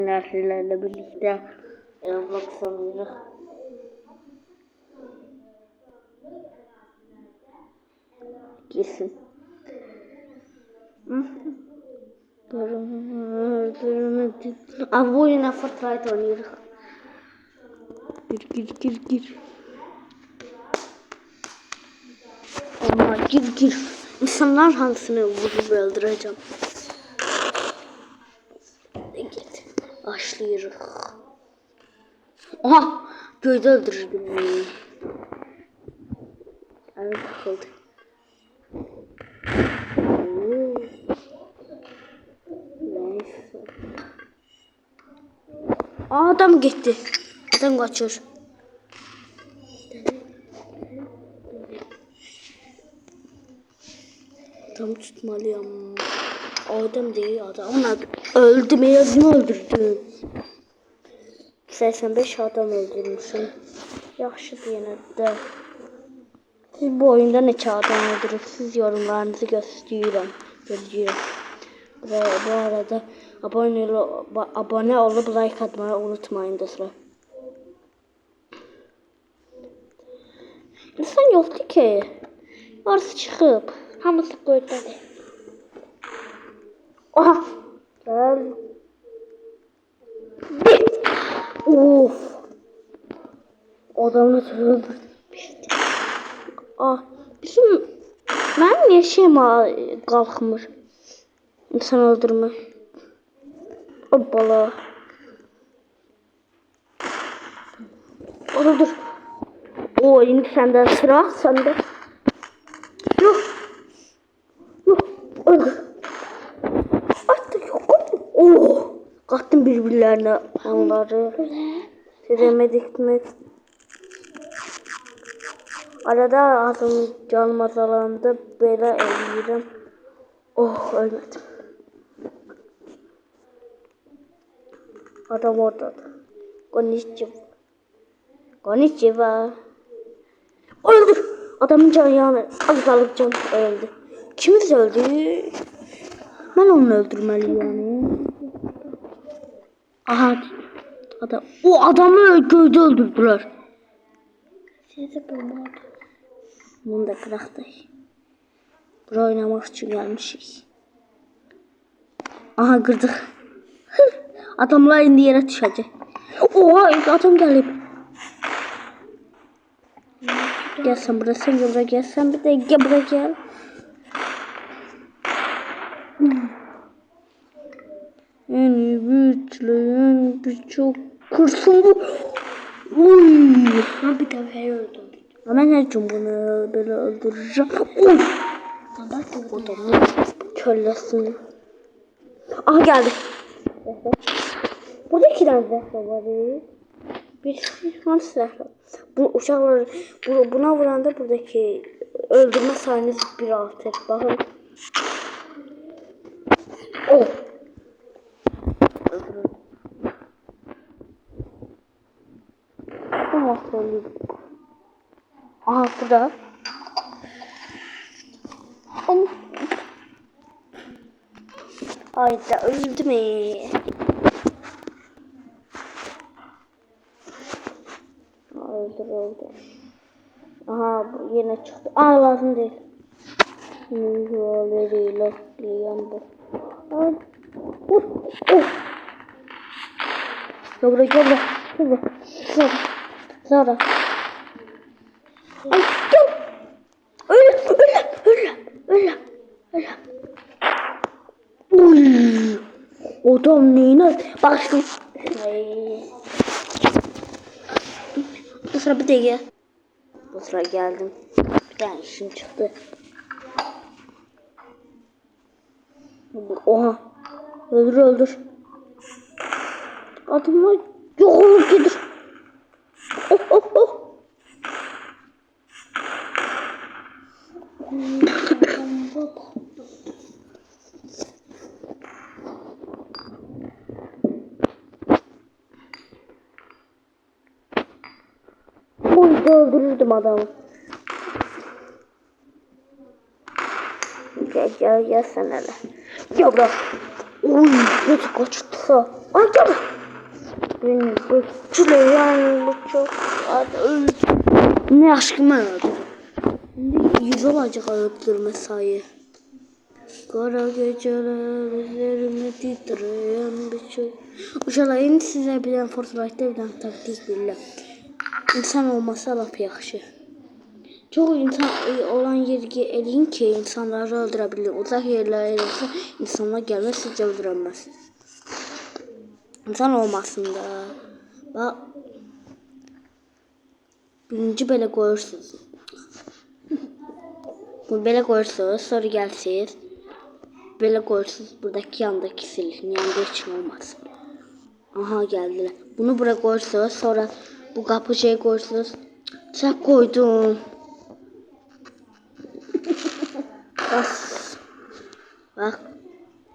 Sizlerle birlikte Roblox oynuyoruz. Girsin. Abi bu oyuna Fortnite oynuyoruz. Gir. Ama gir. İnsanlar hangisini vurup öldüreceğim. Git. Başlıyoruz. Aha! Göyde öldürürdüm beni. Evet takıldı. Neyse. Adam gitti. Adam kaçıyor. Adam tutmalıyım. Adam değil adam. Öldüm ya, kimi öldürdüm? 85 adam öldürmüşüm. Yaxşı yenə də. Siz bu oyunda neçə adam öldürürsünüz? Yorumlarınızı gözləyirəm. Bu arada abone olup like atmayı unutmayın dostlar. İnsan yoktu ki. Orası çıxıb. Hamısı qoydadır. Aha! Gel. Of! Adamı öldürdüm. Ah, ben niye şeyma kalkmır? İnsan öldürme. Hoppala. Dur. O şimdi senden sıra sende. Yok. Öldür. Artık yok. Oh. Kattım birbirlerine onları. Sedemedik mi? Arada ağzım canım azalandı. Böyle ölüyorum. Oh, ölmedim. Adam oradadır. Konnichiwa. Öldür. Adamın canı az kalıp can öldü. Kimiz öldü? Ben onu öldürmeliyim yani. Aha. O adamı köyde öldürdüler. Sizi bulmadı. Bunu da kıraktı. Buraya oynamak için gelmişiz. Aha kırdık. Adamlar indi yere düşecek. Oha adam gelip. Gel sen buraya, sen buraya gel. Sen bir de gel buraya gel. En iyi büyütleyen birçok kursun bu. Uy. Ben bir defa öldüm. Ben her gün bunu böyle öldüreceğim. Uy. Adamın köllesini. Aha geldi. Burada 2 tane zehra var. Bir hansı zehra? Bu uşaqlar buna vuranda buradaki öldürme sayınız bir artır. Bakın. Oh. Aha burada. Hayda öldü mü? Öldü. Aha yine çıktı. Aa lazım değil. Yuvaleriyle bu. Dobra gel. Zara. Ay gel. Öyle. Uy. Adam neyine? Bak şimdi. Bu sıra bir de gel. Bu sıra geldim. Bir tane işim çıktı. Oha. Öldür. Adamlar yok olup gidir. Oh. Öldürürdüm adamı. Gel sen hele. Gel bırak. Uy, hiç kaçtı. Ay gel. Benim bu çile yani bu çok ne aşkıma öldü. Yüz olacak öldürme sayı. Kara geceler üzerime titreyen bir şey. Uşaqlar, indi sizə bir dənə Fortnite-da bir dənə taktik bilirəm. İnsan olmasa lap yaxşı. Çox insan olan yerə eləyin ki, insanları öldürə bilir. Uzaq yerlərə eləsə, insanlar gəlməz, sizcə öldürəməz. İnsan olmasın da. Bax, birinci belə qoyursunuz. Bunu belə qoyursunuz, sonra gəlsiniz. Belə qoyursunuz, buradakı yandakı silin, yanda heç nə olmasın. Aha, gəldilər. Bunu bura qoyursunuz, sonra bu qapı şey qoyursunuz. Çək qoydum. Bax.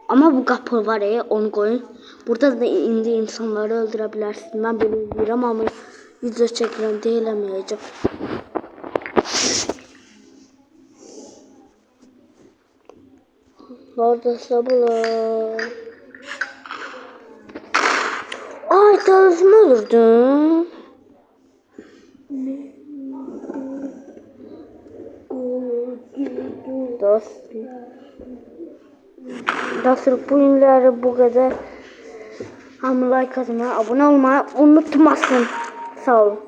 Amma bu qapı var ya, onu qoyun. Burada da indi insanları öldürə bilərsiniz. Mən belə deyirəm, amma video çəkirəm deyə eləməyəcəm. Oradasa bular. Ay, tanışım olurdu. Dostlar, bu günləri bu qədər. Hamı like atmayı, abunə olmayı unutmasın. Sağ olun.